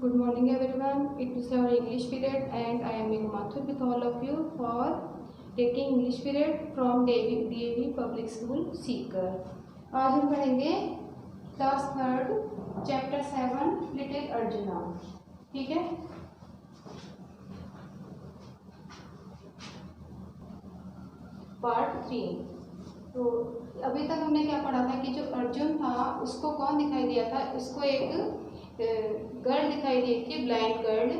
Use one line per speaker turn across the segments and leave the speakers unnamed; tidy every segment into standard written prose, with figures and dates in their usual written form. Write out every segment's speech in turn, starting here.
Good morning everyone. It is our English period and I am Mathur with all of you for taking English period from DAV Public School Sikar. आज हम पढ़ेंगे class 3 chapter 7 little arjuna. ठीक है, part 3। तो अभी तक हमने क्या पढ़ा था कि जो अर्जुन था उसको कौन दिखाई दिया था, उसको एक गर्ल दिखाई दी थी, ब्लाइंड गर्ल।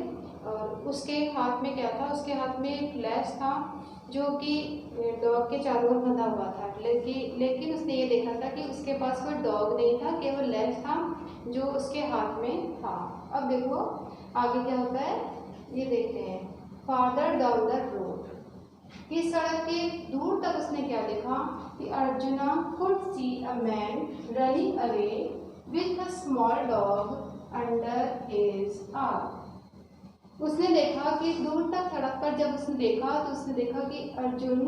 और उसके हाथ में क्या था, उसके हाथ में एक लैस था जो कि डॉग के चारों ओर बंधा हुआ था। लेकिन उसने ये देखा था कि उसके पास कोई डॉग नहीं था, केवल लैस था जो उसके हाथ में था। अब देखो आगे क्या होता है, ये देखते हैं। फादर डाउन द रोड, इस सड़क के दूर तक उसने क्या देखा कि arjuna could see a man running away with a small dog under his arm. उसने देखा कि दूर तक सड़क पर जब उसने देखा तो उसने देखा कि Arjun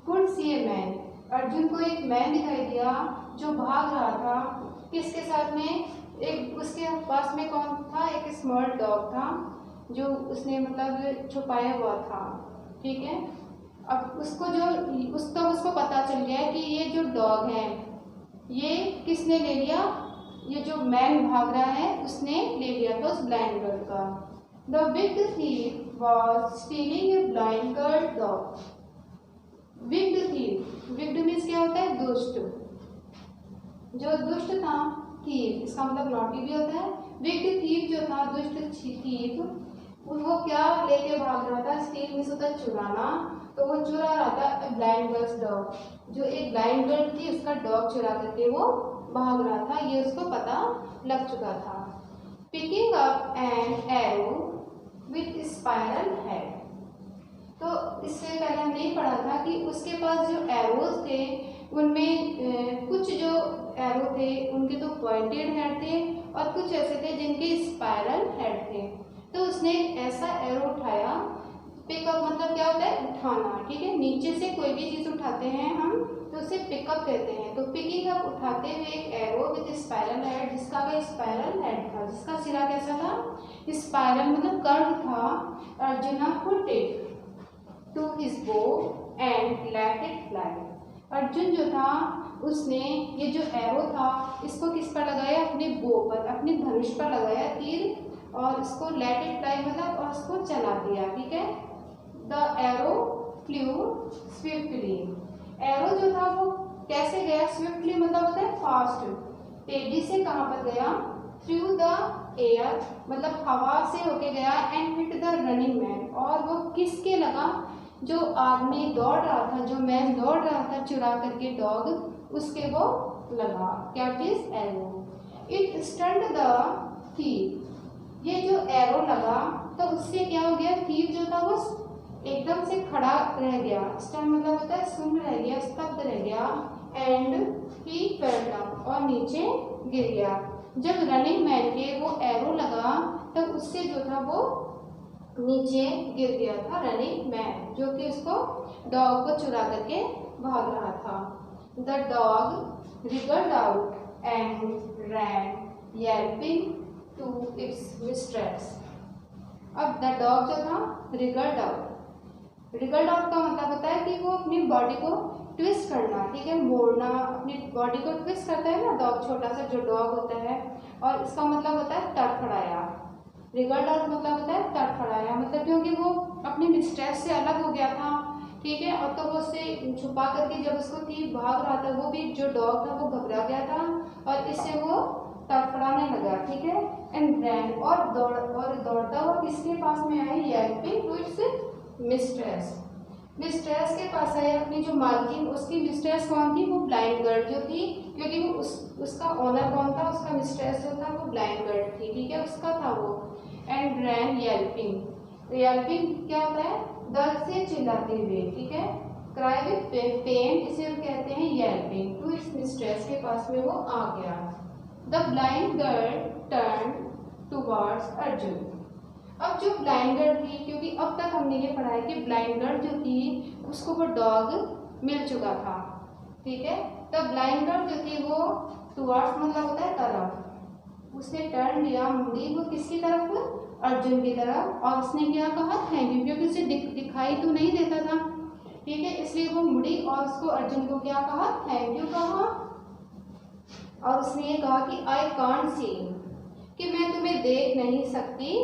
could see a man, Arjun को एक मैन दिखाई दिया जो भाग रहा था। किसके साथ में? एक उसके पास में कौन था? एक स्मॉल डॉग था जो उसने मतलब छुपाया हुआ था। ठीक है, अब उसको पता चल गया कि ये जो डॉग है ये किसने ले लिया, ये जो मैन भाग रहा है उसने ले लिया था उस ब्लाइंड गर्ल का। The wicked thief was stealing a blind girl dog. Wicked thief, wicked means क्या होता है? दुष्ट। जो दुष्ट था, थीफ इसका मतलब नॉटी भी होता है। विक्ड थीफ जो था, दुष्ट थीफ, वो क्या लेके भाग रहा था? स्टील मीन्स होता है चुराना, तो वो चुरा रहा था ब्लाइंड गर्ल्स डॉग। जो एक ब्लाइंड गर्ल थी उसका डॉग चुरा करके वो भाग रहा था, ये उसको पता लग चुका था। Picking up an arrow with spiral head, तो इससे पहले हमने ये पढ़ा था कि उसके पास जो एरोज थे उनमें कुछ जो एरो थे उनके तो पॉइंटेड हेड थे और कुछ ऐसे थे जिनके स्पाइरल हेड थे। तो उसने ऐसा एरो उठाया। पिकअप मतलब क्या होता है? उठाना। ठीक है, नीचे से कोई भी चीज उठाते हैं हम तो उसे पिकअप कहते हैं। तो पिकिंग अप, उठाते हुए एक एरो विद स्पाइरल हेड, जिसका का स्पाइरल हेड था, जिसका सिरा कैसा था? स्पाइरल मतलब कर्व था। Arjuna put it to his bow and let it fly. Arjun जो था उसने ये जो एरो था इसको किस पर लगाया? अपने बो पर, अपने धनुष पर लगाया तीर, और इसको लेट इट फ्लाई मतलब और उसको चला दिया। ठीक है, the arrow flu swiftly, arrow जो था वो कैसे गया? स्विफ्टली मतलब होता है फास्ट, तेजी से। कहाँ पर गया? थ्रू द एयर मतलब हवा से होके गया, and hit the running man, और वो किसके लगा? जो आदमी दौड़ रहा था, जो मैन दौड़ रहा था चुरा करके डॉग, उसके वो लगा। क्या चीज? Arrow. It stunned the thief, ये जो एरो लगा तो उससे क्या हो गया? थीफ जो था वो एकदम से खड़ा रह गया। स्टन मतलब होता है सुन्न रह गया, स्तब्ध रह गया। एंड ही फेल डाउन, और नीचे गिर गया। जब रनिंग मैन के वो एरो लगा तब उससे जो था वो नीचे गिर गया था रनिंग मैन, जो कि उसको डॉग को चुरा करके भाग रहा था। The dog wriggled out and ran yelping to its mistress. अब द डॉग जो था रिगल्ड आउट, रिगल्ड आउट का मतलब होता है कि वो अपनी बॉडी को ट्विस्ट करना। ठीक है, मोड़ना, अपनी बॉडी को ट्विस्ट करता है ना डॉग, छोटा सा जो डॉग होता है। और इसका मतलब होता है तड़फड़ाया। रिगल्ड आउट मतलब होता है तड़फड़ाया, मतलब क्योंकि वो अपनी मिस्ट्रेस से अलग हो गया था। ठीक है, और तो वो उससे छुपा करके जब उसको थी भाग रहा था, वो भी जो डॉग था वो घबरा गया था और इससे वो तड़फड़ाने लगा। ठीक है, एंड रैन, और दौड़ता हुआ किसके पास में आई? Yelping to its mistress, mistress के पास आया, अपनी जो मालकिन, उसकी मिस्ट्रेस कौन थी? वो ब्लाइंड गर्ल जो थी, क्योंकि वो उसका ओनर कौन था? उसका मिस्ट्रेस जो था वो ब्लाइंड गर्ल थी। ठीक है, उसका था वो। एंड रैन येल्पिंग, तो येल्पिंग क्या होता है? दर्द से चिल्लाते हुए। ठीक है, क्राई विथ पेन, इसे हम कहते हैं येल्पिंग। टू इट्स मिस्ट्रेस, के पास में वो आ गया। The blind girl turn towards Arjun, अब जो ब्लाइंड गर्ल थी, क्योंकि अब तक हमने ये पढ़ा है कि ब्लाइंड गर्ल जो थी उसको वो डॉग मिल चुका था। ठीक है, तो ब्लाइंड गर्ल जो थी वो टुवर्ड्स मतलब होता है तरफ, उसने टर्न लिया, मुड़ी वो किसकी तरफ? अर्जुन की तरफ और उसने क्या कहा, थैंक यू, क्योंकि उसे दिखाई तो नहीं देता था, ठीक है, इसलिए वो मुड़ी और उसको अर्जुन को क्या कहा, थैंक यू कहा। और उसने ये कहा कि आई कांट सी यू, कि मैं तुम्हें देख नहीं सकती,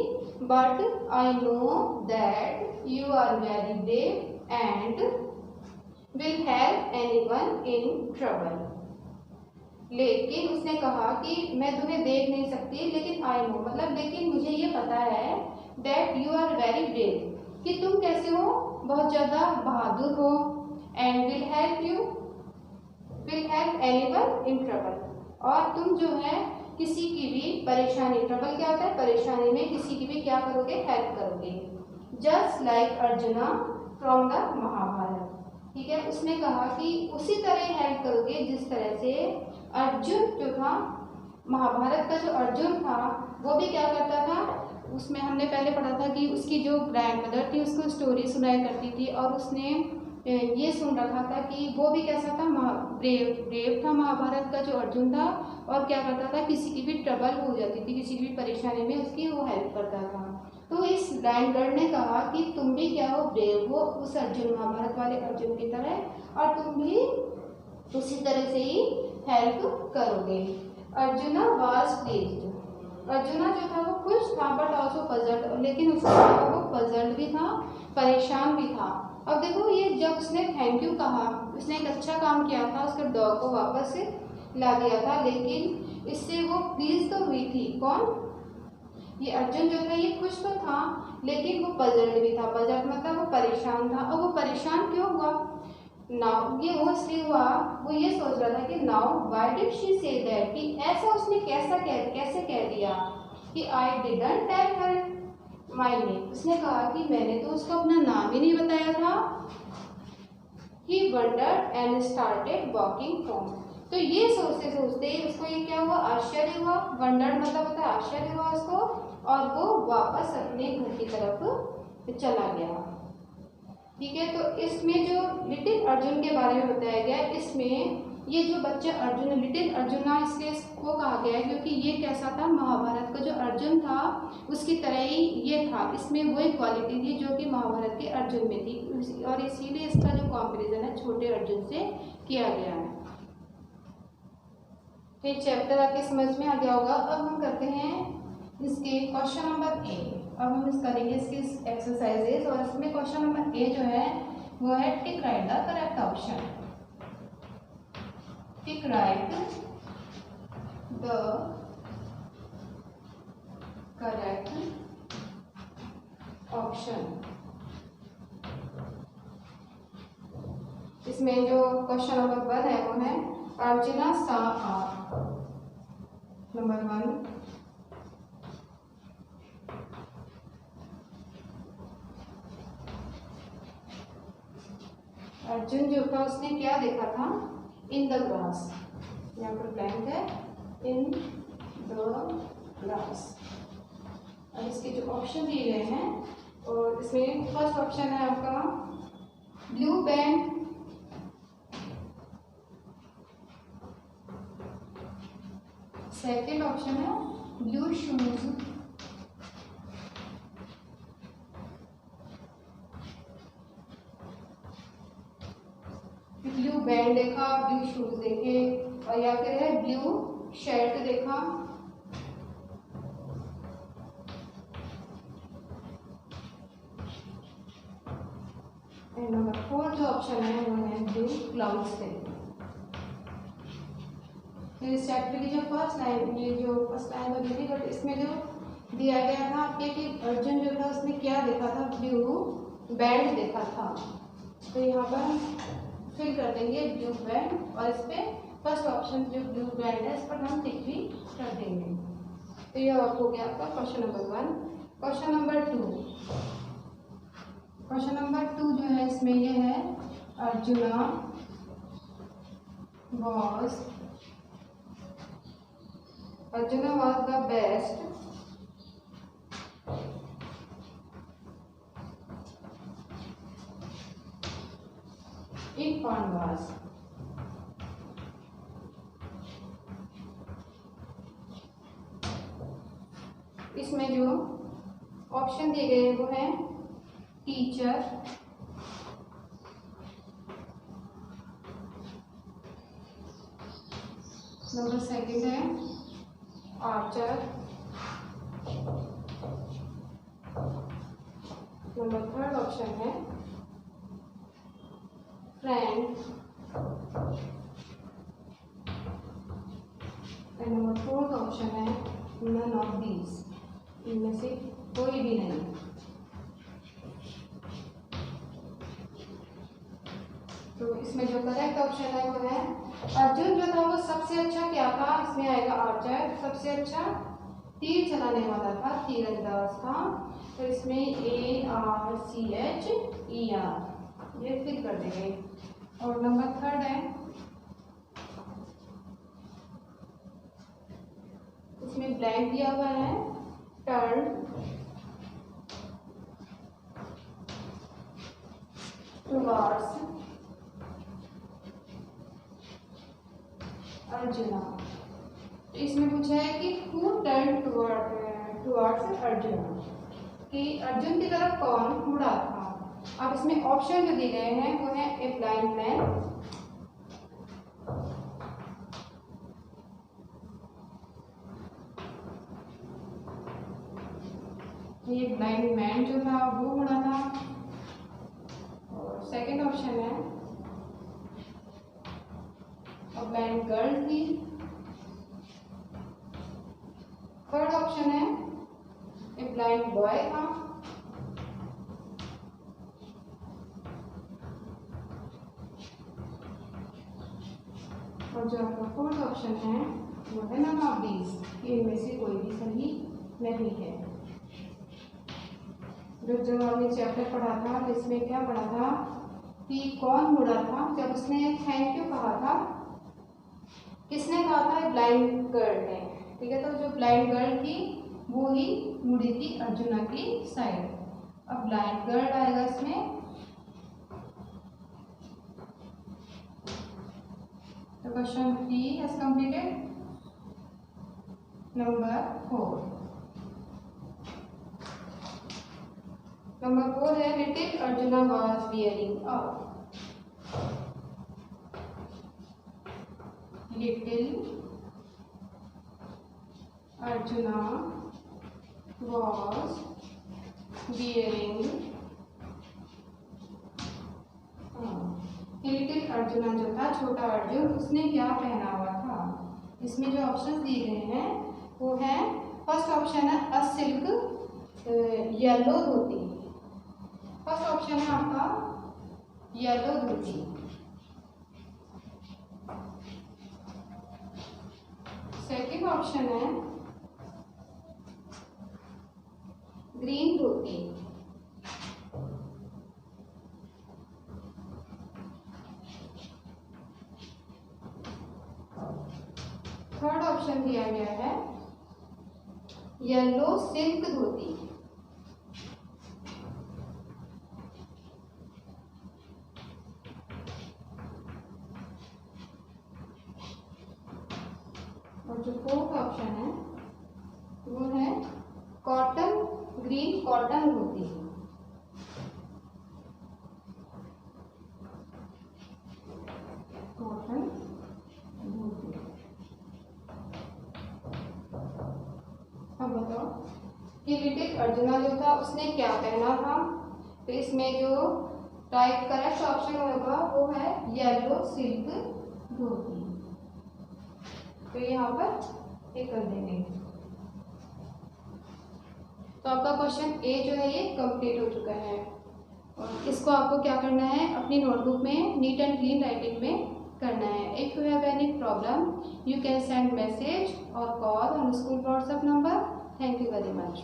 but I know that you are very brave and will help anyone in trouble. लेकिन उसने कहा कि मैं तुम्हें देख नहीं सकती, लेकिन आई नो मतलब लेकिन मुझे ये पता है, that you are very brave, कि तुम कैसे हो, बहुत ज़्यादा बहादुर हो, and will help anyone in trouble, और तुम जो है किसी की भी परेशानी, ट्रबल क्या होता है, परेशानी में किसी की भी क्या करोगे, हेल्प करोगे, just like Arjuna from the Mahabharat, ठीक है। उसने कहा कि उसी तरह हेल्प करोगे जिस तरह से अर्जुन जो था, महाभारत का जो अर्जुन था वो भी क्या करता था, उसमें हमने पहले पढ़ा था कि उसकी जो ग्रैंड मदर थी उसको स्टोरी सुनाया करती थी, और उसने ये सुन रखा था कि वो भी कैसा था, ब्रेव था महाभारत का जो अर्जुन था, और क्या करता था, किसी की भी ट्रबल हो जाती थी, किसी की भी परेशानी में उसकी वो हेल्प करता था। तो इस ब्लाइंड गर्ल ने कहा कि तुम भी क्या हो, ब्रेव हो, उस अर्जुन, महाभारत वाले अर्जुन की तरह, और तुम भी उसी तरह से ही हेल्प करोगे। अर्जुना वाज प्लीज्ड, अर्जुना जो था वो खुश था, बट ऑल्सो पजल्ड, लेकिन उसका वो पजल्ड भी था, परेशान भी था। अब देखो ये जब उसने थैंक यू कहा, उसने एक अच्छा काम किया था, उसके डॉग को वापस ला दिया था, लेकिन इससे वो प्लीज तो हुई थी, कौन, ये अर्जुन जो था ये खुश तो था, लेकिन वो पजल्ड भी था, पजल्ड मतलब वो परेशान था। और वो परेशान क्यों हुआ, नाउ ये वो इसलिए हुआ, वो ये सोच रहा था कि now why did she say that, कि ऐसा उसने कैसे कह दिया कि I didn't tell her my name, उसने कहा कि मैंने तो उसको अपना नाम ही नहीं बताया था। He wondered and started walking home, तो ये सोचते सोचते उसको ये क्या हुआ, आश्चर्य हुआ, वंडर्ड मतलब होता है आश्चर्य हुआ उसको, और वो वापस अपने घर की तरफ चला गया, ठीक है। तो इसमें जो लिटिल अर्जुन के बारे में बताया गया, इसमें ये जो बच्चा अर्जुन, लिटिल अर्जुना इसलिए इसको कहा गया है क्योंकि ये कैसा था, महाभारत का जो अर्जुन था उसकी तरह ही ये था, इसमें वही क्वालिटी थी जो कि महाभारत के अर्जुन में थी, और इसीलिए इसका जो कंपैरिजन है छोटे अर्जुन से किया गया है। फिर चैप्टर आपके समझ में आ गया होगा। अब हम करते हैं इसके क्वेश्चन नंबर ए, अब हम इस करेंगे इसके एक्सरसाइजेज, और इसमें क्वेश्चन नंबर ए जो है वो है टिक right the correct option, tick right the correct option. इसमें जो क्वेश्चन नंबर 1 है वो है अर्जुना सा आर, नंबर 1, अर्जुन जो था उसने क्या देखा था, इन द ग्रास, यहाँ पर ब्लैंक है, इन द ग्रास। अब इसके जो ऑप्शन दिए गए हैं, और इसमें फर्स्ट ऑप्शन है आपका ब्लू बैंड, सेकेंड ऑप्शन है ब्लू शूज, ब्लू बैंड देखा, ब्लू शूज देखे, और या फिर है ब्लू शर्ट देखा, एंड नंबर 4 जो ऑप्शन है वो है ब्लू क्लाउड्स देखे। फिर इस चैप्टर की जो फर्स्ट लाइन, ये जो फर्स्ट लाइन तो थी, बट इसमें जो दिया गया था आपके कि अर्जुन जो था उसने क्या देखा था, ब्लू बैंड देखा था, तो यहाँ पर फिल कर देंगे ब्लू बैंड, और इस पर फर्स्ट ऑप्शन जो ब्लू बैंड है इस पर हम टिक भी कर देंगे। तो ये हो गया आपका question number 1। Question number 2, question number 2 जो है इसमें ये है arjuna was the best in Pandavas, इसमें जो ऑप्शन दिए गए वो हैं टीचर, नंबर सेकंड है आर्चर, नंबर थर्ड ऑप्शन है friend, and number fourth option है नन ऑफ दीज, इनमें से कोई भी नहीं। तो इसमें जो करेक्ट ऑप्शन है वो है अर्जुन जो था वो सबसे अच्छा क्या था, इसमें आएगा आर्चर, सबसे अच्छा तीर चलाने वाला था, तीरंदाज था। तो इसमें ARCHER ये फिल कर देंगे। और नंबर थर्ड है, इसमें ब्लैंक दिया हुआ है टर्न, टुवर्ड्स अर्जुना। तो इसमें पूछा है कि हु टर्न टुवर्ड्स अर्जुना, कि अर्जुन की तरफ कौन मुड़ा था। अब इसमें ऑप्शन जो दिए गए हैं वो है ए ब्लाइंड मैन, ये ब्लाइंड मैन जो था वो मुड़ा था। और सेकंड ऑप्शन है ब्लाइंड गर्ल थी। थर्ड ऑप्शन है एक ब्लाइंड बॉय था। और जो आपका फोर्थ ऑप्शन है वो है नन ऑफ दीज, इनमें से कोई भी सही नहीं है। जब हमने चैप्टर पढ़ा था तो इसमें क्या पढ़ा था कि कौन मुड़ा था, जब उसने थैंक यू कहा था, किसने कहा था, ब्लाइंड गर्ल ने, ठीक है। तो जो ब्लाइंड गर्ल थी वो ही मुड़ी थी अर्जुना की साइड। अब ब्लाइंड गर्ल आएगा इसमें। तो क्वेश्चन 3 is completed. नंबर 4 है little arjuna was wearing a, little arjuna was wearing little arjuna जो था छोटा अर्जुन, उसने क्या पहना हुआ था। इसमें जो ऑप्शन दिए गए हैं वो है, फर्स्ट ऑप्शन है अ सिल्क येलो धोती, फर्स्ट ऑप्शन है आपका येलो धोती। सेकंड ऑप्शन है ग्रीन धोती। थर्ड ऑप्शन दिया गया है येलो सिल्क धोती। और जो फोर्थ ऑप्शन है वो है कॉटन, ग्रीन कॉटन धोती। कॉटन धोती। अब बताओ कि लिटिल अर्जुना जो था उसने क्या पहना था। तो इसमें जो राइट करेक्ट ऑप्शन होगा वो है येलो सिल्क धोती। तो यहाँ पर ये कर देंगे। तो आपका क्वेश्चन ए जो है ये कंप्लीट हो चुका है। और इसको आपको क्या करना है, अपनी नोटबुक में नीट एंड क्लीन राइटिंग में करना है। If you have any problem you can send message और call on school WhatsApp number. Thank you very much.